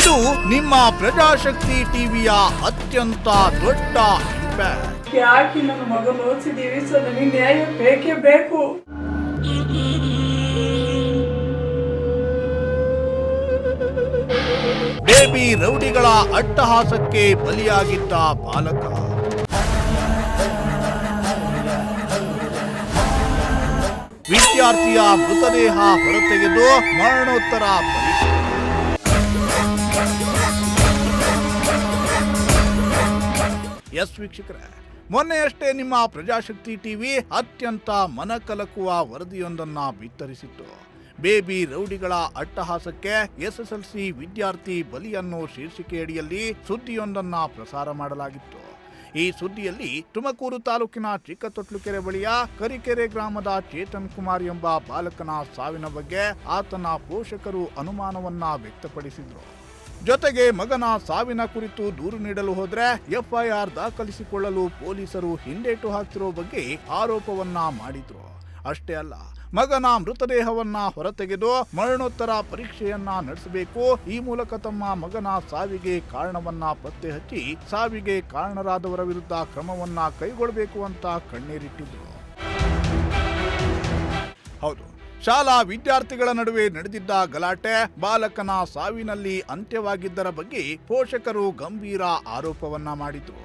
ಇದು ನಿಮ್ಮ ಪ್ರಜಾಶಕ್ತಿ ಟಿವಿಯ ಅತ್ಯಂತ ದೊಡ್ಡ ಇಂಪ್ಯಾಕ್ಟ್. ಯಾಕೆ ನನ್ನ ಮಗನ ಓದಿಸಿದೀವಿ ಸರ್, ನನಗೆ ನ್ಯಾಯ ಬೇಕೇ ಬೇಕು. ಬೇಬಿ ರೌಡಿಗಳ ಅಟ್ಟಹಾಸಕ್ಕೆ ಬಲಿಯಾಗಿದ್ದ ಬಾಲಕ. ವಿದ್ಯಾರ್ಥಿಯ ಮೃತದೇಹ ಹೊರತೆಗೆದು ಮರಣೋತ್ತರ ಪರೀಕ್ಷೆ. ಎಸ್ ವೀಕ್ಷಕರೇ, ಮೊನ್ನೆಯಷ್ಟೇ ನಿಮ್ಮ ಪ್ರಜಾಶಕ್ತಿ ಟಿವಿ ಅತ್ಯಂತ ಮನಕಲಕುವ ವರದಿಯೊಂದನ್ನು ಬಿತ್ತರಿಸಿತ್ತು. ಬೇಬಿ ರೌಡಿಗಳ ಅಟ್ಟಹಾಸಕ್ಕೆ ಎಸ್ಎಸ್ಎಲ್ಸಿ ವಿದ್ಯಾರ್ಥಿ ಬಲಿ ಅನ್ನೋ ಶೀರ್ಷಿಕೆಯಡಿಯಲ್ಲಿ ಸುದ್ದಿಯೊಂದನ್ನು ಪ್ರಸಾರ ಮಾಡಲಾಗಿತ್ತು. ಈ ಸುದ್ದಿಯಲ್ಲಿ ತುಮಕೂರು ತಾಲೂಕಿನ ಚಿಕ್ಕತೊಟ್ಲುಕೆರೆ ಬಳಿಯ ಕರಿಕೆರೆ ಗ್ರಾಮದ ಚೇತನ್ ಕುಮಾರ್ ಎಂಬ ಬಾಲಕನ ಸಾವಿನ ಬಗ್ಗೆ ಆತನ ಪೋಷಕರು ಅನುಮಾನವನ್ನ ವ್ಯಕ್ತಪಡಿಸಿದ್ರು. ಜೊತೆಗೆ ಮಗನ ಸಾವಿನ ಕುರಿತು ದೂರು ನೀಡಲು ಹೋದ್ರೆ ಎಫ್ಐಆರ್ ದಾಖಲಿಸಿಕೊಳ್ಳಲು ಪೊಲೀಸರು ಹಿಂದೇಟು ಹಾಕ್ತಿರೋ ಬಗ್ಗೆ ಆರೋಪವನ್ನ ಮಾಡಿದ್ರು. ಅಷ್ಟೇ ಅಲ್ಲ, ಮಗನ ಮೃತದೇಹವನ್ನ ಹೊರತೆಗೆದು ಮರಣೋತ್ತರ ಪರೀಕ್ಷೆಯನ್ನ ನಡೆಸಬೇಕು, ಈ ಮೂಲಕ ತಮ್ಮ ಮಗನ ಸಾವಿಗೆ ಕಾರಣವನ್ನ ಪತ್ತೆ ಹಚ್ಚಿ ಸಾವಿಗೆ ಕಾರಣರಾದವರ ವಿರುದ್ಧ ಕ್ರಮವನ್ನ ಕೈಗೊಳ್ಳಬೇಕು ಅಂತ ಕಣ್ಣೀರಿಟ್ಟಿದ್ರು. ಹೌದು, ಶಾಲಾ ವಿದ್ಯಾರ್ಥಿಗಳ ನಡುವೆ ನಡೆದಿದ್ದ ಗಲಾಟೆ ಬಾಲಕನ ಸಾವಿನಲ್ಲಿ ಅಂತ್ಯವಾಗಿದ್ದರ ಬಗ್ಗೆ ಪೋಷಕರು ಗಂಭೀರ ಆರೋಪವನ್ನ ಮಾಡಿದ್ರು.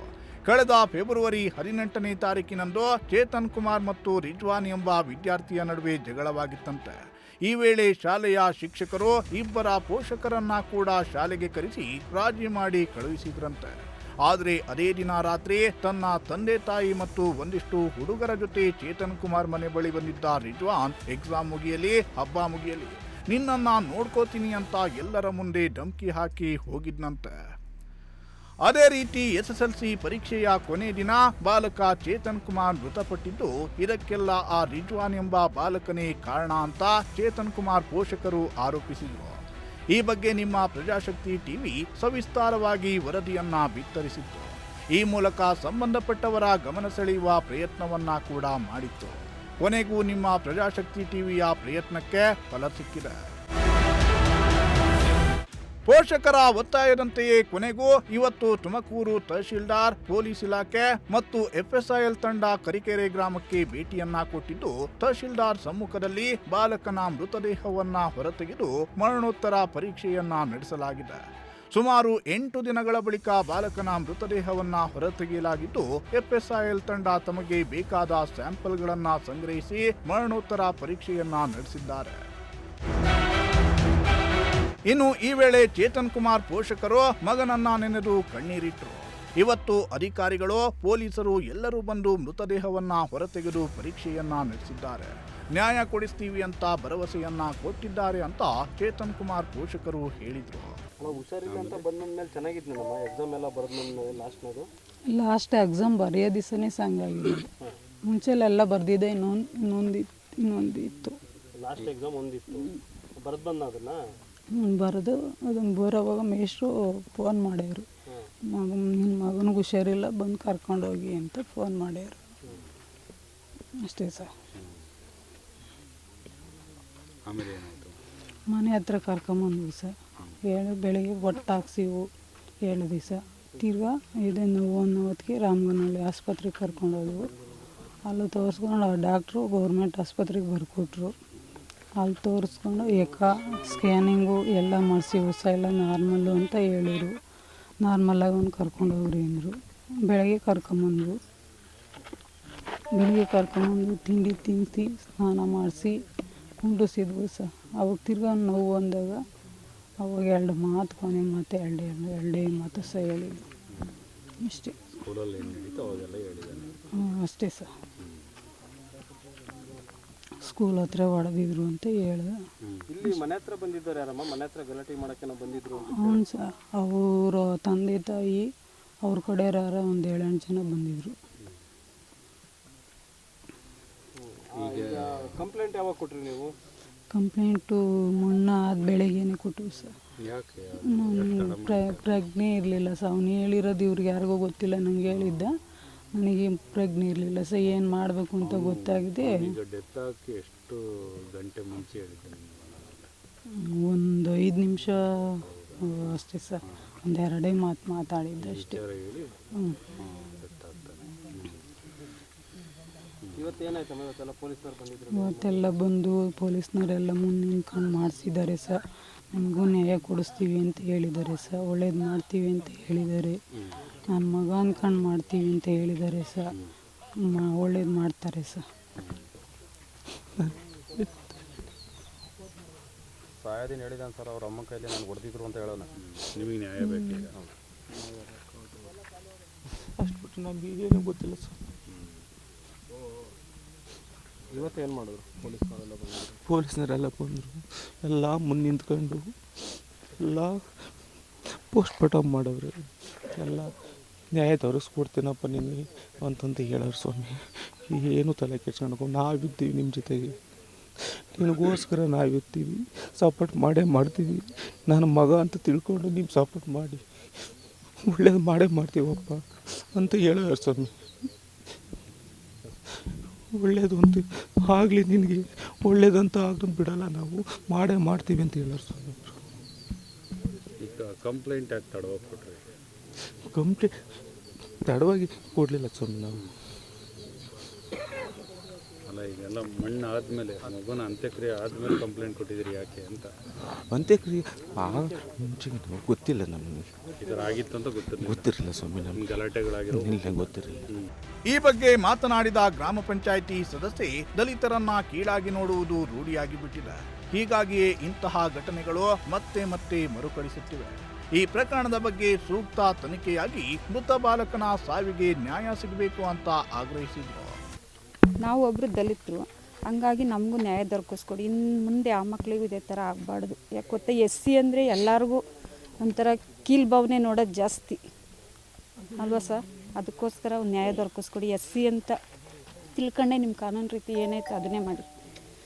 ಕಳೆದ ಫೆಬ್ರವರಿ 18ನೇ ತಾರೀಕಿನಂದು ಚೇತನ್ ಕುಮಾರ್ ಮತ್ತು ರಿಜ್ವಾನ್ ಎಂಬ ವಿದ್ಯಾರ್ಥಿಯ ನಡುವೆ ಜಗಳವಾಗಿತ್ತಂತೆ. ಈ ವೇಳೆ ಶಾಲೆಯ ಶಿಕ್ಷಕರು ಇಬ್ಬರ ಪೋಷಕರನ್ನ ಕೂಡ ಶಾಲೆಗೆ ಕರೆಸಿ ರಾಜಿ ಮಾಡಿ ಕಳುಹಿಸಿದ್ರಂತೆ. ಆದರೆ ಅದೇ ದಿನ ರಾತ್ರಿ ತನ್ನ ತಂದೆ ತಾಯಿ ಮತ್ತು ಒಂದಿಷ್ಟು ಹುಡುಗರ ಜೊತೆ ಚೇತನ್ ಕುಮಾರ್ ಮನೆ ಬಳಿ ಬಂದಿದ್ದ ರಿಜ್ವಾನ್ ಎಕ್ಸಾಮ್ ಮುಗಿಯಲಿ ಹಬ್ಬ ಮುಗಿಯಲಿ ನಿನ್ನನ್ನ ನೋಡ್ಕೋತೀನಿ ಅಂತ ಎಲ್ಲರ ಮುಂದೆ ಧಮ್ಕಿ ಹಾಕಿ ಹೋಗಿದ್ನಂತೆ. ಅದೇ ರೀತಿ ಎಸ್ಎಸ್ಎಲ್ಸಿ ಪರೀಕ್ಷೆಯ ಕೊನೆ ದಿನ ಬಾಲಕ ಚೇತನ್ ಕುಮಾರ್ ಮೃತಪಟ್ಟಿದ್ದು, ಇದಕ್ಕೆಲ್ಲ ಆ ರಿಜ್ವಾನ್ ಎಂಬ ಬಾಲಕನೇ ಕಾರಣ ಅಂತ ಚೇತನ್ ಕುಮಾರ್ ಪೋಷಕರು ಆರೋಪಿಸಿದರು. ಈ ಬಗ್ಗೆ ನಿಮ್ಮ ಪ್ರಜಾಶಕ್ತಿ ಟಿವಿ ಸವಿಸ್ತಾರವಾಗಿ ವರದಿಯನ್ನ ಬಿತ್ತರಿಸಿತ್ತು. ಈ ಮೂಲಕ ಸಂಬಂಧಪಟ್ಟವರ ಗಮನ ಸೆಳೆಯುವ ಪ್ರಯತ್ನವನ್ನ ಕೂಡ ಮಾಡಿತ್ತು. ಕೊನೆಗೂ ನಿಮ್ಮ ಪ್ರಜಾಶಕ್ತಿ ಟಿವಿಯ ಪ್ರಯತ್ನಕ್ಕೆ ಫಲ ಸಿಕ್ಕಿದೆ. ಪೋಷಕರ ಒತ್ತಾಯದಂತೆಯೇ ಕೊನೆಗೂ ಇವತ್ತು ತುಮಕೂರು ತಹಶೀಲ್ದಾರ್, ಪೊಲೀಸ್ ಇಲಾಖೆ ಮತ್ತು ಎಫ್ಎಸ್ಐಎಲ್ ತಂಡ ಕರಿಕೆರೆ ಗ್ರಾಮಕ್ಕೆ ಭೇಟಿಯನ್ನ ಕೊಟ್ಟಿದ್ದು, ತಹಶೀಲ್ದಾರ್ ಸಮ್ಮುಖದಲ್ಲಿ ಬಾಲಕನ ಮೃತದೇಹವನ್ನ ಹೊರತೆಗೆದು ಮರಣೋತ್ತರ ಪರೀಕ್ಷೆಯನ್ನ ನಡೆಸಲಾಗಿದೆ. ಸುಮಾರು 8 ದಿನಗಳ ಬಳಿಕ ಬಾಲಕನ ಮೃತದೇಹವನ್ನ ಹೊರತೆಗೆಯಲಾಗಿದ್ದು, ಎಫ್ಎಸ್ಐಎಲ್ ತಂಡ ತಮಗೆ ಬೇಕಾದ ಸ್ಯಾಂಪಲ್ಗಳನ್ನ ಸಂಗ್ರಹಿಸಿ ಮರಣೋತ್ತರ ಪರೀಕ್ಷೆಯನ್ನ ನಡೆಸಿದ್ದಾರೆ. ಇನ್ನು ಈ ವೇಳೆ ಚೇತನ್ ಕುಮಾರ್ ಪೋಷಕರು ಮಗನನ್ನ ನೆನೆದು ಕಣ್ಣೀರಿಟ್ಟರು. ಇವತ್ತು ಅಧಿಕಾರಿಗಳು, ಪೊಲೀಸರು ಎಲ್ಲರೂ ಬಂದು ಮೃತದೇಹವನ್ನ ಹೊರತೆಗೆದು ಪರೀಕ್ಷೆಯನ್ನ ನಡೆಸಿದ್ದಾರೆ. ನ್ಯಾಯ ಕೊಡಿಸ್ತೀವಿ ಅಂತ ಭರವಸೆಯನ್ನ ಕೊಟ್ಟಿದ್ದಾರೆ ಅಂತ ಚೇತನ್ ಕುಮಾರ್ ಪೋಷಕರು ಹೇಳಿದ್ರು. ಹುಷಾರಿಲ್ಲ ಅಂತ ಬಂದ್ಮೇಲೆ ಚೆನ್ನಾಗಿದ್ನಮ್ಮ, ಎಕ್ಸಾಮ್ ಎಲ್ಲ ಬರೆದ್ಮೇಲೆ ಲಾಸ್ಟ್ ಎಕ್ಸಾಮ್ ಬರೆಯೋ ದಿವಸನೇ ಸಂಗಾಗಿದೆ. ಮುಂಚೆಲ್ಲ ಬರ್ದಿದ್ದೆ, ಇನ್ನೊಂದಿತ್ತು. ಲಾಸ್ಟ್ ಎಕ್ಸಾಮ್ ಒಂದಿತ್ತು, ಬರೆದು ಬಂದ ಅದನ್ನ ಬರೆದು ಅದನ್ನು ಬರೋವಾಗ ಮೇಷ್ಟ್ರು ಫೋನ್ ಮಾಡ್ಯಾರು, ನಿನ್ನ ಮಗನಿಗೆ ಹುಷಾರಿಲ್ಲ, ಬಂದು ಕರ್ಕೊಂಡೋಗಿ ಅಂತ ಫೋನ್ ಮಾಡ್ಯಾರು. ಅಷ್ಟೇ ಸರ್. ಮನೆ ಹತ್ರ ಕರ್ಕೊಂಬಂದ್ವಿ ಸರ್. ಬೆಳಿಗ್ಗೆ ಒಟ್ಟಾಕ್ಸಿವು 7 ದಿವಸ. ತಿರ್ಗಾ ಇದನ್ನು ಹೊತ್ತಿಗೆ ರಾಮಗನಹಳ್ಳಿ ಆಸ್ಪತ್ರೆಗೆ ಕರ್ಕೊಂಡೋದ್ವು. ಅಲ್ಲಿ ತೋರಿಸ್ಕೊಂಡು ಡಾಕ್ಟ್ರು ಗೌರ್ಮೆಂಟ್ ಆಸ್ಪತ್ರೆಗೆ ಬರ್ಕೊಟ್ರು. ಅಲ್ಲಿ ತೋರಿಸ್ಕೊಂಡು ಸ್ಕ್ಯಾನಿಂಗು ಎಲ್ಲ ಮಾಡಿಸಿ ಹೊಸ ಎಲ್ಲ ನಾರ್ಮಲ್ಲು ಅಂತ ಹೇಳಿದ್ರು. ನಾರ್ಮಲಾಗಿ ಒಂದು ಕರ್ಕೊಂಡೋಗ್ರಿ ಅಂದರು. ಬೆಳಗ್ಗೆ ಕರ್ಕೊಂಬಂದು ತಿಂಡಿ ತಿನ್ನಿಸಿ ಸ್ನಾನ ಮಾಡಿಸಿ ಕುಂಡಿಸಿದ್ವು ಸರ್. ಅವಾಗ ತಿರ್ಗಾ ನೋವು ಅಂದಾಗ ಅವಾಗ 2 ಮಾತು, ಕೊನೆ ಮಾತು ಎರಡೇ ಮಾತು ಸಹ ಹೇಳಿದ್ವಿ. ಅಷ್ಟೇ. ಅಷ್ಟೇ ಸರ್. ಸ್ಕೂಲ್ ಹತ್ರ ಹೊಡೆದಿದ್ರು ಅಂತ ಹೇಳಿದೆ. ಇಲ್ಲಿ ಮನೆ ಹತ್ರ ಬಂದಿದ್ದಾರೆ ಯಾರಮ್ಮ? ಮನೆ ಹತ್ರ ಗಲಾಟೆ ಮಾಡೋಕ್ಕೆ ಬಂದಿದ್ರು? ಹ್ಞೂ ಸರ್. ಅವರ ತಂದೆ ತಾಯಿ ಅವ್ರ ಕಡೆಯವ್ರ ಒಂದು 7-8 ಜನ ಬಂದಿದ್ರು. ಕಂಪ್ಲೇಂಟ್ ಯಾವಾಗ ಕೊಟ್ರಿ ನೀವು? ಕಂಪ್ಲೇಂಟು ಮೊನ್ನೆ ಬೆಳಗ್ಗೆನೇ ಕೊಟ್ಟರು ಸರ್. ನಾನು ಪ್ರಜ್ಞೆ ಇರಲಿಲ್ಲ ಸರ್. ಅವನು ಹೇಳಿರೋದು ಇವ್ರಿಗೆ ಯಾರಿಗೂ ಗೊತ್ತಿಲ್ಲ, ನನಗೆ ಹೇಳಿದ್ದ. ನನಗೆ ಪ್ರಜ್ಞೆ ಇರಲಿಲ್ಲ ಸರ್, ಏನು ಮಾಡಬೇಕು ಅಂತ ಗೊತ್ತಾಗಿದೆ. ಎಷ್ಟು ಗಂಟೆ ಮುಂಚೆ ಹೇಳಿದ್ದೆ? ಒಂದು 5 ನಿಮಿಷ ಅಷ್ಟೇ ಸರ್, ಒಂದೆರಡೇ ಮಾತು ಮಾತಾಡಿದ್ದು ಅಷ್ಟೇ. ಹ್ಞೂ. ಇವತ್ತೇನಾಯ್ತಮ್ಮ? ಇವತ್ತೆಲ್ಲ ಪೊಲೀಸ್ನವ್ರು ಬಂದಿದ್ರು. ಇವತ್ತೆಲ್ಲ ಬಂದು ಪೊಲೀಸ್ನವರೆಲ್ಲ ಮುಂದೆ ನಿಂತ್ಕೊಂಡು ಮಾಡಿಸಿದ್ದಾರೆ ಸರ್. ನಮಗೂ ನ್ಯಾಯ ಕೊಡಿಸ್ತೀವಿ ಅಂತ ಹೇಳಿದ್ದಾರೆ ಸರ್, ಒಳ್ಳೇದು ಮಾಡ್ತೀವಿ ಅಂತ ಹೇಳಿದ್ದಾರೆ. ನನ್ನ ಮಗ ಅಂದ್ಕೊಂಡು ಮಾಡ್ತೀವಿ ಅಂತ ಹೇಳಿದ್ದಾರೆ ಸರ್, ಒಳ್ಳೇದು ಮಾಡ್ತಾರೆ ಸರ್. ಸಾಯೋದಿನ ಹೇಳಿದಾನೆ ಸರ್, ಅವ್ರ ಅಮ್ಮ ಕೈಲಿ ನಾನು ಹೊಡೆದಿದ್ರು ಅಂತ ಹೇಳೋಣ. ನಿಮಗೆ ನ್ಯಾಯ ಬೇಕೀಗ? ಅಷ್ಟು ಬಿಟ್ಟು ನಮ್ಗೆ ಈಗೇನು ಗೊತ್ತಿಲ್ಲ ಸರ್. ಇವತ್ತು ಏನು ಮಾಡಿದ್ರು ಪೊಲೀಸ್ನವರೆಲ್ಲ ಬಂದಿದ್ರು? ಪೊಲೀಸ್ನವರೆಲ್ಲ ಬಂದರು, ಎಲ್ಲ ಮುಂದೆ ನಿಂತ್ಕೊಂಡು ಎಲ್ಲ ಪೋಸ್ಟ್ಮಾರ್ಟಮ್ ಮಾಡವ್ರೆ. ಎಲ್ಲ ನ್ಯಾಯ ತೋರಿಸ್ಕೊಡ್ತೀನಪ್ಪ ನಿನಗೆ ಅಂತಂತ ಹೇಳೋರು ಸ್ವಾಮಿ. ಏನು ತಲೆ ಕೆಡ್ಸ್ಕೊಂಡು ನಾವಿದ್ದೀವಿ ನಿಮ್ಮ ಜೊತೆಗೆ, ನಿನಗೋಸ್ಕರ ನಾವಿರ್ತೀವಿ, ಸಪೋರ್ಟ್ ಮಾಡೇ ಮಾಡ್ತೀವಿ. ನನ್ನ ಮಗ ಅಂತ ತಿಳ್ಕೊಂಡು ನೀವು ಸಪೋರ್ಟ್ ಮಾಡಿ, ಒಳ್ಳೇದು ಮಾಡೇ ಮಾಡ್ತೀವಪ್ಪ ಅಂತ ಹೇಳೋರು ಸ್ವಾಮಿ. ಒಳ್ಳೇದು ಅಂತ ಆಗಲಿ, ನಿನಗೆ ಒಳ್ಳೇದಂತ ಆಗಲಿ ಬಿಡೋಲ್ಲ, ನಾವು ಮಾಡೇ ಮಾಡ್ತೀವಿ ಅಂತ ಹೇಳೋರು ಸ್ವಾಮಿ. ಈಗ ಕಂಪ್ಲೇಂಟ್ ಯಾಕೆ ತಡವಾಗಿ ಕೊಟ್ರಿ? ಕಂಪ್ಲೇಂಟ್ ತಡವಾಗಿ ಕೊಡಲಿಲ್ಲ ಸ್ವಾಮಿ ನಾವು. ಅಲ್ಲ, ಈಗೆಲ್ಲ ಮಣ್ಣು ಆದಮೇಲೆ, ಮಗುನ ಅಂತ್ಯಕ್ರಿಯೆ ಆದಮೇಲೆ ಕಂಪ್ಲೇಂಟ್ ಕೊಟ್ಟಿದ್ದೀರಿ ಯಾಕೆ ಅಂತ? ಅಂತ್ಯಕ್ರಿಯೆ ಮುಂಚೆಗೆ ನಮಗೆ ಗೊತ್ತಿಲ್ಲ, ನಮಗೆ ಈ ಥರ ಆಗಿತ್ತು ಅಂತ ಗೊತ್ತಿರಲಿಲ್ಲ ಸ್ವಾಮಿ. ನಮ್ಗೆ ಗಲಾಟೆಗಳಾಗಿರೋ ಇಲ್ಲ, ಗೊತ್ತಿರಲಿಲ್ಲ. ಈ ಬಗ್ಗೆ ಮಾತನಾಡಿದ ಗ್ರಾಮ ಪಂಚಾಯಿತಿ ಸದಸ್ಯೆ, ದಲಿತರನ್ನ ಕೀಳಾಗಿ ನೋಡುವುದು ರೂಢಿಯಾಗಿ ಬಿಟ್ಟಿದೆ. ಹೀಗಾಗಿಯೇ ಇಂತಹ ಘಟನೆಗಳು ಮತ್ತೆ ಮತ್ತೆ ಮರುಕಳಿಸುತ್ತಿವೆ. ಈ ಪ್ರಕರಣದ ಬಗ್ಗೆ ಸೂಕ್ತ ತನಿಖೆಯಾಗಿ ಮೃತ ಬಾಲಕನ ಸಾವಿಗೆ ನ್ಯಾಯ ಸಿಗಬೇಕು ಅಂತ ಆಗ್ರಹಿಸಿದರು. ನಾವು ಒಬ್ಬರು ದಲಿತರು, ಹಂಗಾಗಿ ನಮಗೂ ನ್ಯಾಯ ದೊರಕಿಸ್ಕೊಡಿ. ಇನ್ನು ಮುಂದೆ ಆ ಮಕ್ಕಳಿಗೂ ಇದೇ ಥರ ಆಗಬಾರ್ದು. ಯಾಕೆ ಗೊತ್ತಾ, SC ಅಂದರೆ ಎಲ್ಲರಿಗೂ ಒಂಥರ ಕೀಲ್ ಭಾವನೆ ನೋಡೋದು ಜಾಸ್ತಿ ಅಲ್ವಾ ಸರ್? ಅದಕ್ಕೋಸ್ಕರ ನ್ಯಾಯ ದೊರಕಿಸ್ಕೊಡಿ. SC ಅಂತ ತಿಳ್ಕೊಂಡೆ ನಿಮ್ಮ ಕಾನೂನು ರೀತಿ ಏನೈತೆ ಅದನ್ನೇ ಮಾಡಿ.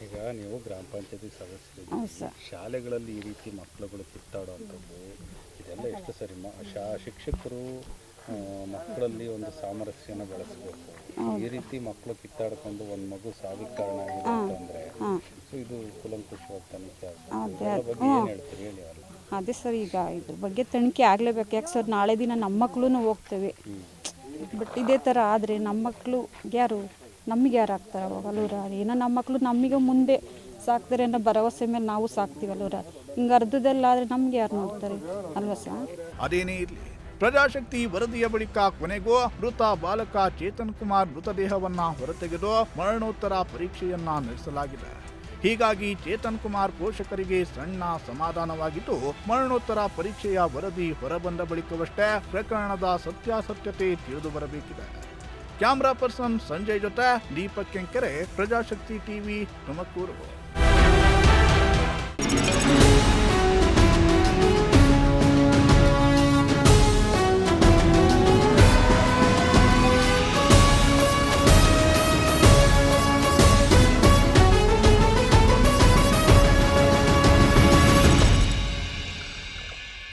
ಈಗ ನೀವು ಗ್ರಾಮ ಪಂಚಾಯತಿ ಸದಸ್ಯರು, ಹೌದು ಸರ್. ಶಾಲೆಗಳಲ್ಲಿ ಈ ರೀತಿ ಮಕ್ಕಳುಗಳು ಕಿತ್ತಾಡುವಂಥದ್ದು ಇದೆಲ್ಲ ಎಷ್ಟು ಸರಿ? ಶಿಕ್ಷಕರು ಮಕ್ಕಳಲ್ಲಿ ಒಂದು ಸಾಮರಸ್ಯನ ಬೆಳೆಸಬೇಕು. ಈ ರೀತಿ ಮಕ್ಕಳು ಕಿತ್ತಾಡ್ಕೊಂಡು ಒಂದು ಮಗು ಸಾವಿಗೆ ಕಾರಣ ಆಗಿದೆ ಅಂತಂದರೆ ಇದು ಕುಲಂಕುಷವಾಗಿ ತನಿಖೆ ಬಗ್ಗೆ ಏನು ಹೇಳ್ತೀರಿ ಹೇಳಿ? ಅದೇ ಸರ್, ಈಗ ಇದ್ರ ಬಗ್ಗೆ ತನಿಖೆ ಆಗಲೇಬೇಕು. ಯಾಕೆ ಸರ್, ನಾಳೆ ದಿನ ನಮ್ಮ ಮಕ್ಕಳು ಹೋಗ್ತೇವೆ. ಬಟ್ ಇದೇ ಥರ ಆದರೆ ನಮ್ಮ ಮಕ್ಕಳು ಯಾರು, ನಮಗೆ ಯಾರು ಆಗ್ತಾರೆ ಅವಾಗ ಅಲ್ಲೂರ? ಏನೋ ನಮ್ಮ ಮಕ್ಕಳು ನಮಗೆ ಮುಂದೆ ಸಾಕ್ತಾರೆ ಅನ್ನೋ ಭರವಸೆ ಮೇಲೆ ನಾವು ಸಾಕ್ತೀವಲ್ಲೂರ. ಹಿಂಗೆ ಅರ್ಧದಲ್ಲಾದರೆ ನಮ್ಗೆ ಯಾರು ನೋಡ್ತಾರೆ ಅಲ್ವಾ ಸರ್? ಅದೇನೇ ಇರಲಿ, ಪ್ರಜಾಶಕ್ತಿ ವರದಿಯ ಬಳಿಕ ಕೊನೆಗೂ ಮೃತ ಬಾಲಕ ಚೇತನ್ ಕುಮಾರ್ ಮೃತದೇಹವನ್ನ ಹೊರತೆಗೆದು ಮರಣೋತ್ತರ ಪರೀಕ್ಷೆಯನ್ನ ನಡೆಸಲಾಗಿದೆ. ಹೀಗಾಗಿ ಚೇತನ್ ಕುಮಾರ್ ಪೋಷಕರಿಗೆ ಸಣ್ಣ ಸಮಾಧಾನವಾಗಿದ್ದು, ಮರಣೋತ್ತರ ಪರೀಕ್ಷೆಯ ವರದಿ ಹೊರಬಂದ ಬಳಿಕವಷ್ಟೇ ಪ್ರಕರಣದ ಸತ್ಯಾಸತ್ಯತೆ ತಿಳಿದು ಬರಬೇಕಿದೆ. ಕ್ಯಾಮ್ರಾ ಪರ್ಸನ್ ಸಂಜಯ್ ಜೊತೆ ದೀಪಕ್ ಕೆಂಕೆರೆ, ಪ್ರಜಾಶಕ್ತಿ ಟಿವಿ, ತುಮಕೂರು.